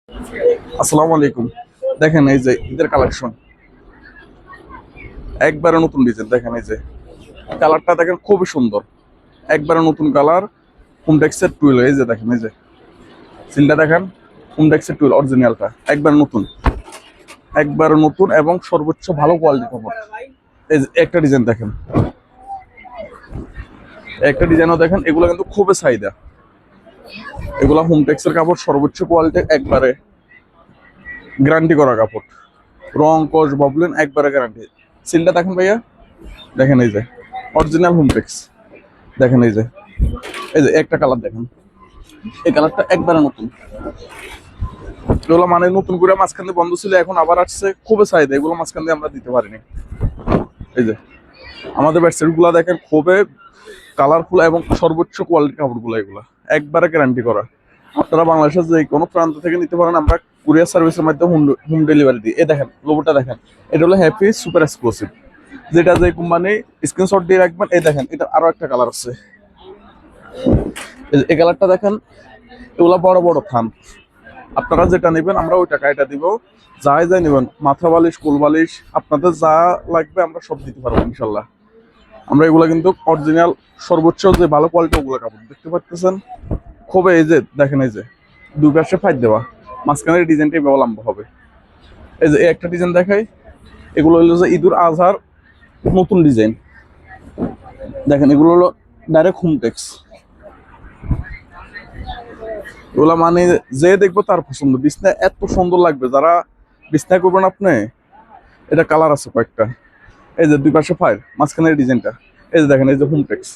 আসসালামু আলাইকুম। দেখেন এই যে ঈদের কালেকশন, একবারে নতুন ডিজাইন। দেখেন এই যে কালারটা দেখেন খুবই সুন্দর, একবারে নতুন কালার। হোমটেক্সের টুইল, এই যে দেখেন এই যে সিলটা দেখেন, হোমটেক্সের টুইল অরিজিনালটা একবারে নতুন, একবারে নতুন এবং সর্বোচ্চ ভালো কোয়ালিটির কাপড়। এই যে একটা ডিজাইন দেখেন, একটা ডিজাইনও দেখেন, এগুলো কিন্তু খুবই চাহিদা। এগুলা হোমটেক্সের কাপড়, সর্বোচ্চ কোয়ালিটির, একবারে গ্যারান্টি করা কাপড়। রং কস ববলেন একবারে গ্যারান্টি। সিলটা দেখেন ভাইয়া, দেখেন এই যে অরিজিনাল হোমটেক্স। দেখেন এই যে একটা কালার দেখেন, এই কালারটা একবারে নতুন। এগুলো মানে নতুন করে মাঝখান দিয়ে বন্ধ ছিল, এখন আবার আসছে, খুবই চাহিদা। এগুলো মাঝখান দিয়ে আমরা দিতে পারিনি। এই যে আমাদের বেডশিট গুলা দেখেন, খুবই কালারফুল এবং সর্বোচ্চ কোয়ালিটির কাপড়গুলো। এগুলো একবারে গ্যারান্টি করা। আপনারা বাংলাদেশের যে কোনো প্রান্ত থেকে নিতে পারেন, আমরা কুরিয়ার সার্ভিসের মাধ্যমে হোম ডেলিভারি দিই। এই দেখেন লোগোটা দেখেন, এটা হলো হ্যাপি সুপার এক্সক্লুসিভ, যেটা যে কোম্পানি স্ক্রিনশট দিয়ে রাখবেন। এই দেখেন, এটা আরো একটা কালার আছে, এই কালারটা দেখেন। এগুলা বড় বড় থান, আপনারা যেটা নেবেন আমরা ওই টাকা এটা দিব। যাই যাই নেবেন, মাথা বালিশ, কোল বালিশ, আপনাদের যা লাগবে আমরা সব দিতে পারবো ইনশাল্লাহ। আমরা এগুলা কিন্তু অরিজিনাল সর্বোচ্চ যে ভালো কোয়ালিটি ওগুলো কাপড় দেখতে পাচ্ছেন। খুবই এই যে দেখেন, এই যে দুই পাশে ফাইট দেওয়া, মাঝখানের ডিজাইনটাই লম্বা হবে। এই যে একটা ডিজাইন দেখাই, এগুলো হলো যে ঈদুল আজহার নতুন ডিজাইন। দেখেন এগুলো হলো ডাইরেক্ট হোমটেক্স। এগুলা মানে যে দেখবো তার পছন্দ, বিছনা এত সুন্দর লাগবে। যারা বিছনা করবেন আপনি, এটা কালার আছে কয়েকটা। এই যে দুই পাশে ফায়ার, মাঝখানের ডিজাইনটা। এই যে দেখেন, এই যে হোমটেক্স,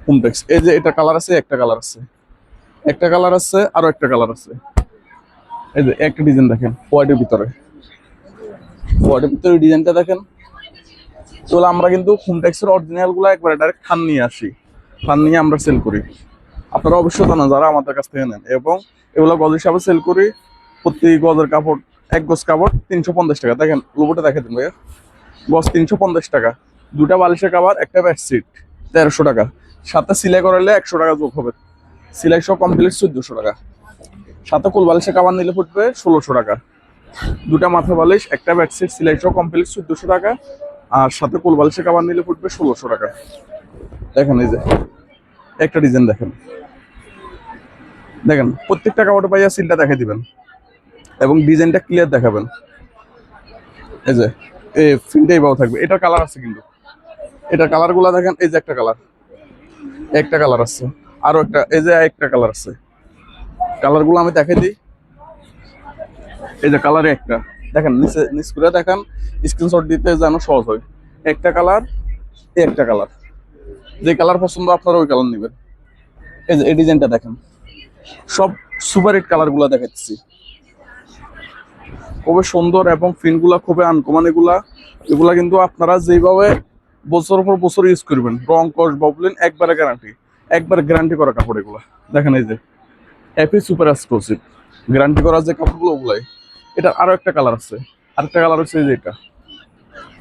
হোমটেক্স। এই যে এটা কালার আছে, একটা কালার আছে, একটা কালার আছে, আরো একটা কালার আছে। এই যে একটা ডিজাইন দেখেন হোয়াইটের ভিতরে, হোয়াইটের ভিতরে ডিজাইনটা দেখেন। এগুলো আমরা কিন্তু হোমটেক্সের অরিজিনাল গুলো একবারে ডাইরেক্ট থান নিয়ে আসি, থান নিয়ে আমরা সেল করি। আপনারা অবশ্যই জানেন যারা আমাদের কাছ থেকে নেন। এবং এগুলো গজ হিসাবে সেল করি। প্রতি গজের কাপড়, এক গজ কাপড় 350 টাকা। দেখেন লোগোটা দেখে দিন ভাইয়া, গজ 350 টাকা। দুটা বালিশের কাভার, একটা বেডশিট 1300 টাকা। সাথে সিলাই করালে 100 টাকা যোগ হবে। সিলাই সহ কমপ্লিট 1400 টাকা। সাথে কোল বালিশের কাভার নিলে পড়বে 1600 টাকা। দুটা মাথা বালিশ, একটা বেডশিট, সিলাই সহ কমপ্লিট 1400 টাকা। আর সাথে কোল বালিশের কাভার নিলে পড়বে 1600 টাকা। দেখেন এই যে একটা ডিজাইন দেখেন, দেখেন প্রত্যেকটা কাপড়ে পাইয়া সিলটা দেখে দিবেন এবং ডিজাইনটা ক্লিয়ার দেখাবেন। এই যে এই ফিনটাই বাও থাকবে। এটার কালার আছে কিন্তু, এটার কালার গুলা দেখেন। এই যে একটা কালার, একটা কালার আছে, আরো একটা, এই যে একটা কালার আছে। কালার গুলো আমি দেখে দিই। এই যে কালারে একটা দেখেন, নিচে নিচ করে দেখেন, স্ক্রিনশট দিতে যেন সহজ হয়। একটা কালার, একটা কালার, যে কালার পছন্দ আপনারা ওই কালার নেবেন। এই যে এই ডিজাইনটা দেখেন, সব সুপার হিট কালার গুলা দেখাচ্ছি, খুবই সুন্দর এবং প্রিন্ট গুলা খুবই আনকমন। এগুলা কিন্তু আপনারা যেভাবে বছর পর বছর ইউজ করবেন, রং কস ববলিন একবারে গ্যারান্টি, একবার গ্যারান্টি করা কাপড় এগুলা। দেখেন এই যে হ্যাপি সুপার এক্সক্লুসিভ, গ্যারান্টি করা যে কাপড়গুলো ওগুলাই। এটা আরো একটা কালার আছে, আরেকটা কালার হচ্ছে এই যে এটা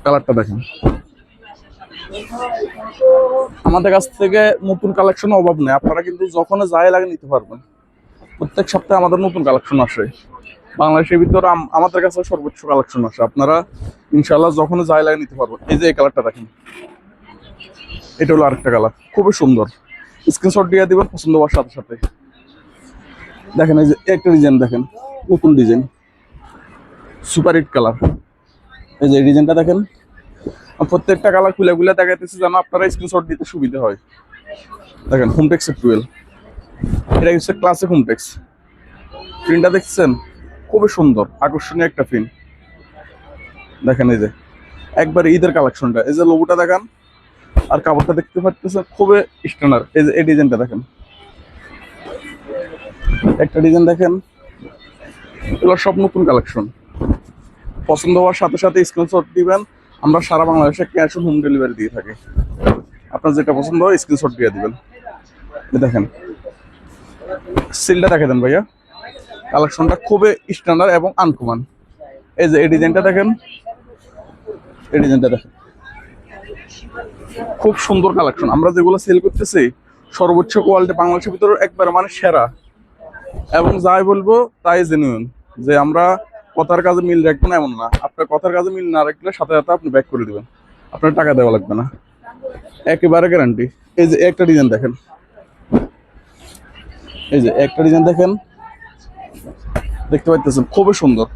কালারটা দেখেন। আমাদের কাছ থেকে নতুন কালেকশন অভাব নেই, আপনারা কিন্তু যখন যাই লাগে নিতে পারবেন। প্রত্যেক সপ্তাহে আমাদের নতুন কালেকশন আসে। বাংলাদেশের ভিতরে আমাদের কাছে সর্বোচ্চ কালেকশন আসে। আপনারা ইনশাল্লাহ যখন যাই লাগে নিতে পারবেন। এই যে এই কালারটা দেখেন, এটা হলো আরেকটা কালার, খুবই সুন্দর। স্ক্রিনশট দিয়ে দিবেন পছন্দ হওয়ার সাথে সাথে। দেখেন এই যে একটা ডিজাইন দেখেন, নতুন ডিজাইন, সুপার হিট কালার। এই যে এই ডিজাইনটা দেখেন, প্রত্যেকটা কালার খুলে খুলে দেখাইতেছি যেন আপনারা স্ক্রিনশট দিতে সুবিধা হয়। দেখেন হোমটেক্স 12, এটা হচ্ছে ক্লাসিক হোমটেক্স। প্রিন্টটা দেখছেন, খুবই সুন্দর আকর্ষণীয় একটা প্রিন্ট। দেখেন এই যে একবার ঈদের কালেকশনটা, এই যে লোগোটা দেখেন আর কাপড়টা দেখতে পাচ্ছেন, খুবই স্ট্যান্ডার্ড। এই যে এই ডিজাইনটা দেখেন, একটা ডিজাইন দেখেন। এগুলো সব নতুন কালেকশন। পছন্দ হওয়ার সাথে সাথে স্ক্রিনশট দিবেন। আমরা সারা বাংলাদেশে ক্যাশ অন হোম ডেলিভারি দিয়ে থাকি। আপনার যেটা পছন্দ হয় স্ক্রিনশট দিয়ে দিবেন। দেখেন সিলটা দেখে দেন ভাইয়া, কালেকশনটা খুবই স্ট্যান্ডার্ড এবং আনকমন। এই যে এই ডিজাইনটা দেখেন, এই ডিজাইনটা দেখেন, খুব সুন্দর কালেকশন। আমরা যেগুলো সেল করতেছি সর্বোচ্চ কোয়ালিটি, বাংলাদেশের ভিতরে একবার মানে সেরা। এবং যাই বলবো তাই জেনুইন, যে আমরা কথার কাজে মিল রাখবো না এমন না। আপনার কথার কাজে মিল না রাখলে সাথে সাথে আপনি ব্যাক করে দিবেন, আপনার টাকা দেওয়া লাগবে না, একেবারে গ্যারান্টি। এই যে একটা ডিজাইন দেখেন, এই যে একটা ডিজাইন দেখেন, দেখতে পাইতেছেন খুবই সুন্দর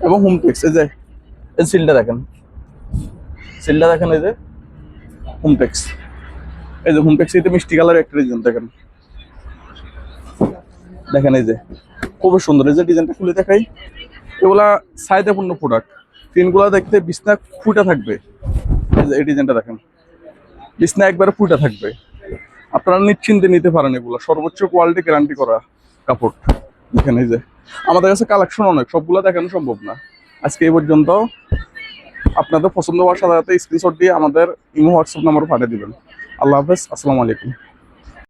এবং হোমটেক্স। এই যে এই সিলটা দেখেন, সিলটা দেখেন, এই যে হোমটেক্স, এই যে হোমটেক্স, এটা মিষ্টি কালার একটা ডিজাইন দেখেন, দেখেন এই যে খুবই সুন্দর। এই যে ডিজাইনটা খুলে দেখাই, এগুলা চাহিদাপূর্ণ প্রোডাক্ট। প্রিন্টগুলো দেখতে বিছনা ফুটা থাকবে। এই যে এই ডিজাইনটা দেখেন, বিছনা একবারে ফুটা থাকবে, আপনারা নিশ্চিন্তে নিতে পারেন। এগুলো সর্বোচ্চ কোয়ালিটি গ্যারান্টি করা কাপড়। দেখেন এই যে আমাদের কাছে কালেকশন অনেক, সবগুলো দেখানো সম্ভব না। আজকে এই পর্যন্ত। আপনাদের পছন্দ হওয়ার সাথে সাথে স্ক্রিনশট দিয়ে আমাদের ইমো হোয়াটসঅ্যাপ নাম্বার পাঠিয়ে দিবেন। আল্লাহ হাফেজ, আসসালামু আলাইকুম।